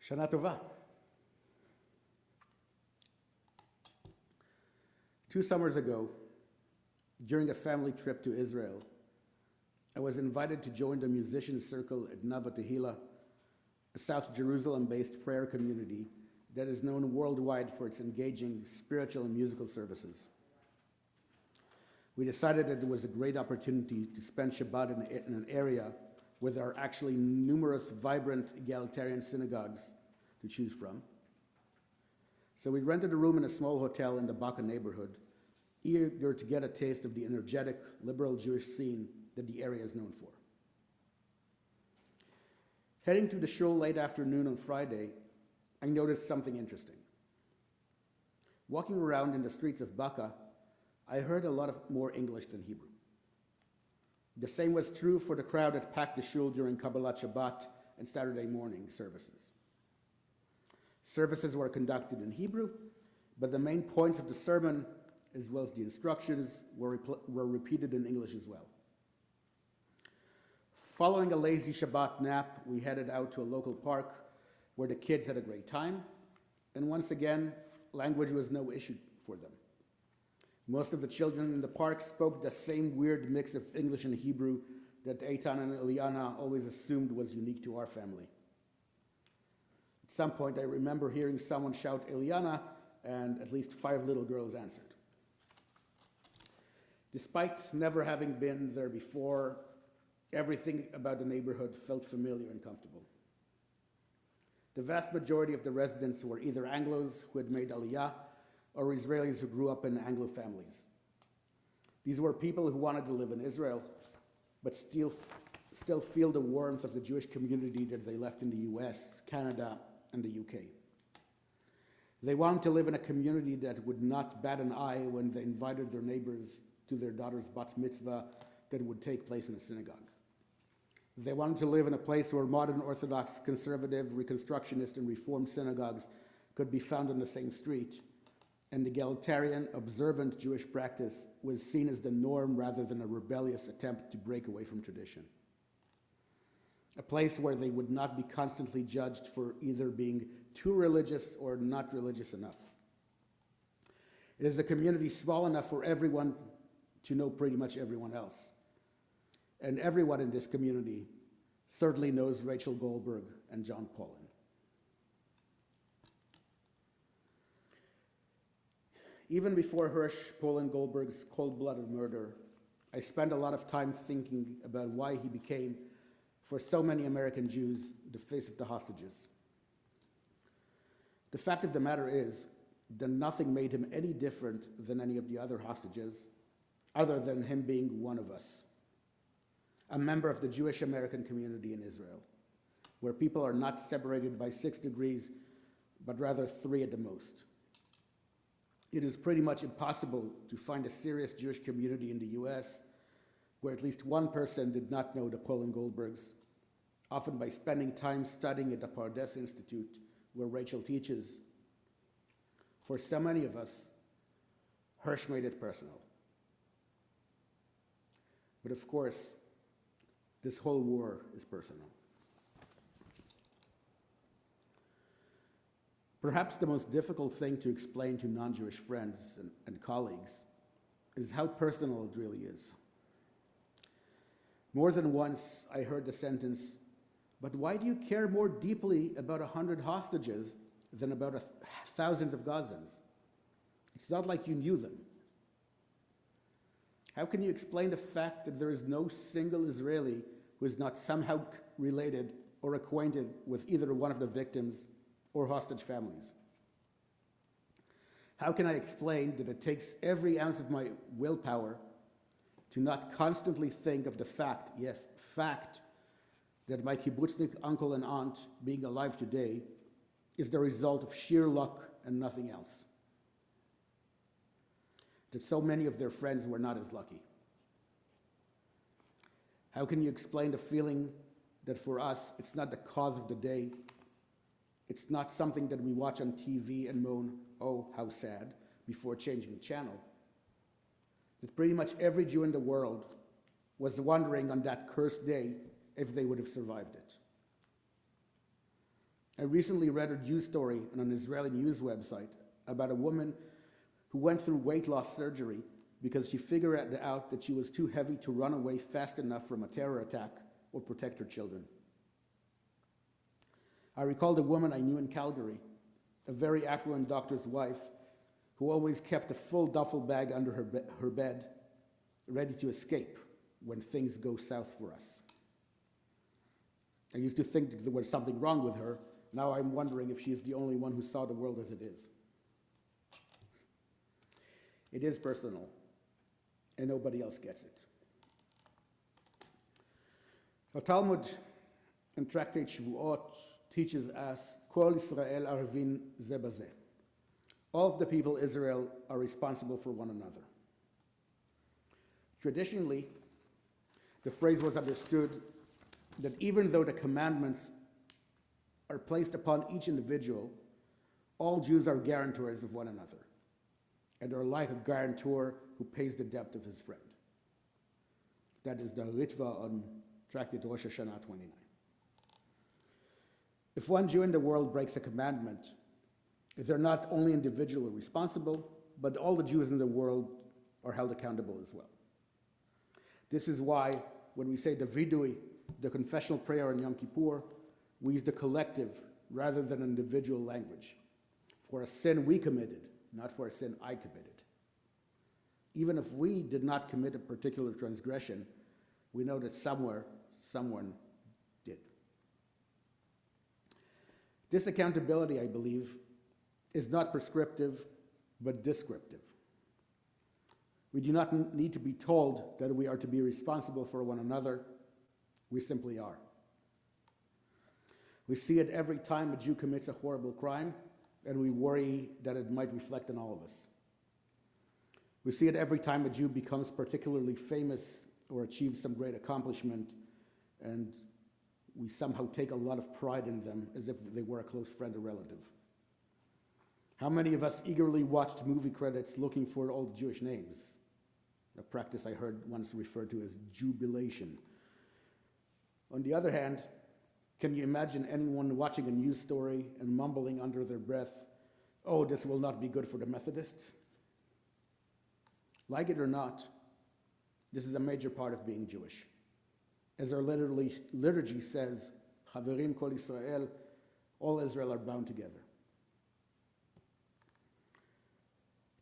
Shana Tova. 2 summers ago, during a family trip to Israel, I was invited to join the musician circle at Nava Tehillah, a South Jerusalem-based prayer community that is known worldwide for its engaging spiritual and musical services. We decided that it was a great opportunity to spend Shabbat in an area where there are actually numerous vibrant egalitarian synagogues to choose from. So we rented a room in a small hotel in the Baka neighborhood, eager to get a taste of the energetic, liberal Jewish scene that the area is known for. Heading to the shul late afternoon on Friday, I noticed something interesting. Walking around in the streets of Baka, I heard a lot more English than Hebrew. The same was true for the crowd that packed the shul during Kabbalat Shabbat and Saturday morning services. Services were conducted in Hebrew, but the main points of the sermon, as well as the instructions, were repeated in English as well. Following a lazy Shabbat nap, we headed out to a local park where the kids had a great time, and once again, language was no issue for them. Most of the children in the park spoke the same weird mix of English and Hebrew that Eitan and Eliana always assumed was unique to our family. At some point, I remember hearing someone shout Eliana, and at least 5 little girls answered. Despite never having been there before, everything about the neighborhood felt familiar and comfortable. The vast majority of the residents were either Anglos who had made Aliyah or Israelis who grew up in Anglo families. These were people who wanted to live in Israel, but still feel the warmth of the Jewish community that they left in the US, Canada, and the UK. They wanted to live in a community that would not bat an eye when they invited their neighbors to their daughter's bat mitzvah that would take place in a synagogue. They wanted to live in a place where modern Orthodox, conservative, Reconstructionist, and Reformed synagogues could be found on the same street, and egalitarian, observant Jewish practice was seen as the norm rather than a rebellious attempt to break away from tradition. A place where they would not be constantly judged for either being too religious or not religious enough. It is a community small enough for everyone to know pretty much everyone else. And everyone in this community certainly knows Rachel Goldberg and John Paulin. Even before Hirsch Paulin Goldberg's cold-blooded murder, I spent a lot of time thinking about why he became, for so many American Jews, the face of the hostages. The fact of the matter is that nothing made him any different than any of the other hostages, other than him being one of us, a member of the Jewish American community in Israel, where people are not separated by 6 degrees, but rather 3 at the most. It is pretty much impossible to find a serious Jewish community in the US where at least one person did not know the Paulin Goldbergs, often by spending time studying at the Pardes Institute where Rachel teaches. For so many of us, Hirsch made it personal. But of course, this whole war is personal. Perhaps the most difficult thing to explain to non-Jewish friends and colleagues is how personal it really is. More than once, I heard the sentence, "But why do you care more deeply about 100 hostages than about thousands of Gazans? It's not like you knew them." How can you explain the fact that there is no single Israeli who is not somehow related or acquainted with either one of the victims or hostage families? How can I explain that it takes every ounce of my willpower to not constantly think of the fact, yes, fact, that my kibbutznik uncle and aunt being alive today is the result of sheer luck and nothing else? That so many of their friends were not as lucky? How can you explain the feeling that for us, it's not the cause of the day, it's not something that we watch on TV and moan, "Oh, how sad," before changing the channel? That pretty much every Jew in the world was wondering on that cursed day if they would have survived it. I recently read a news story on an Israeli news website about a woman who went through weight loss surgery because she figured out that she was too heavy to run away fast enough from a terror attack or protect her children. I recalled a woman I knew in Calgary, a very affluent doctor's wife, who always kept a full duffel bag under her bed, ready to escape when things go south for us. I used to think that there was something wrong with her. Now I'm wondering if she is the only one who saw the world as it is. It is personal, and nobody else gets it. The Talmud in Tractate Shavuot teaches us, Kol Yisrael arvin ze bazeh. All of the people of Israel are responsible for one another. Traditionally, the phrase was understood that even though the commandments are placed upon each individual, all Jews are guarantors of one another, and are like a guarantor who pays the debt of his friend. That is the Ritva on Tractate Rosh Hashanah 29. If one Jew in the world breaks a commandment, they're not only individually responsible, but all the Jews in the world are held accountable as well. This is why when we say the vidui, the confessional prayer on Yom Kippur, we use the collective rather than individual language for a sin we committed, not for a sin I committed. Even if we did not commit a particular transgression, we know that somewhere, someone did. This accountability, I believe, is not prescriptive, but descriptive. We do not need to be told that we are to be responsible for one another. We simply are. We see it every time a Jew commits a horrible crime, and we worry that it might reflect on all of us. We see it every time a Jew becomes particularly famous or achieves some great accomplishment, and we somehow take a lot of pride in them as if they were a close friend or relative. How many of us eagerly watched movie credits looking for old Jewish names? A practice I heard once referred to as jubilation. On the other hand, can you imagine anyone watching a news story and mumbling under their breath, "Oh, this will not be good for the Methodists"? Like it or not, this is a major part of being Jewish. As our liturgy says, Chaverim Kol Yisrael, all Israel are bound together.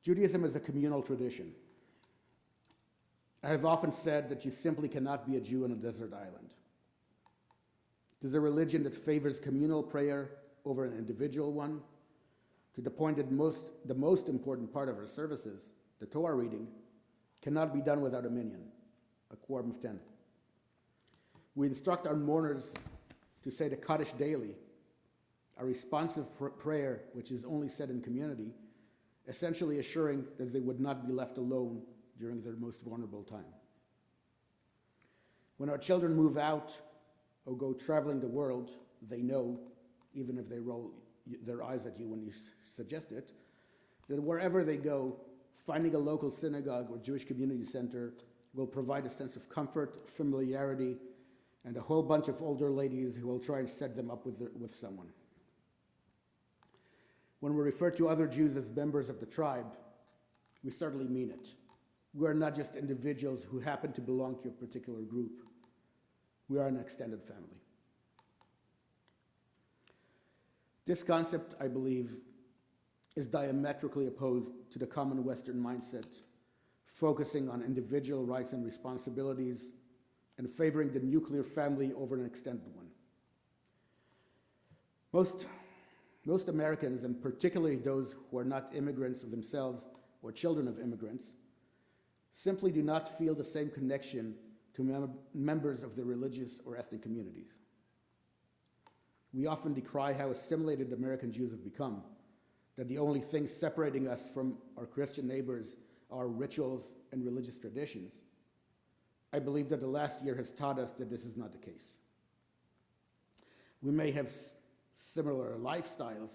Judaism is a communal tradition. I have often said that you simply cannot be a Jew on a desert island. It is a religion that favors communal prayer over an individual one, to the point that the most important part of our services, the Torah reading, cannot be done without a minyan, a quorum of 10. We instruct our mourners to say the Kaddish daily, a responsive prayer which is only said in community, essentially assuring that they would not be left alone during their most vulnerable time. When our children move out or go traveling the world, they know, even if they roll their eyes at you when you suggest it, that wherever they go, finding a local synagogue or Jewish community center will provide a sense of comfort, familiarity, and a whole bunch of older ladies who will try and set them up with someone. When we refer to other Jews as members of the tribe, we certainly mean it. We are not just individuals who happen to belong to a particular group. We are an extended family. This concept, I believe, is diametrically opposed to the common Western mindset, focusing on individual rights and responsibilities and favoring the nuclear family over an extended one. Most Americans, and particularly those who are not immigrants of themselves or children of immigrants, simply do not feel the same connection to members of their religious or ethnic communities. We often decry how assimilated American Jews have become, that the only things separating us from our Christian neighbors are rituals and religious traditions. I believe that the last year has taught us that this is not the case. We may have similar lifestyles,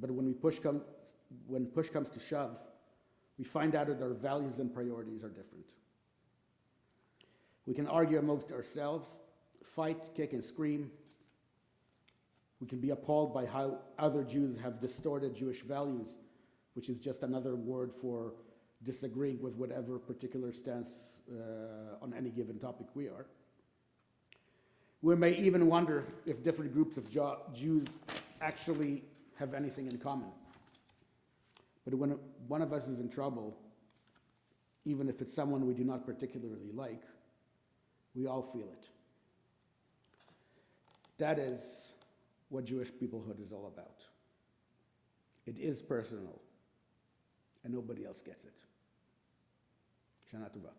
but when push comes to shove, we find out that our values and priorities are different. We can argue amongst ourselves, fight, kick, and scream, We can be appalled by how other Jews have distorted Jewish values, which is just another word for disagreeing with whatever particular stance on any given topic we are. We may even wonder if different groups of Jews actually have anything in common. But when one of us is in trouble, even if it's someone we do not particularly like, we all feel it. That is what Jewish peoplehood is all about. It is personal, and nobody else gets it. Shana Tova.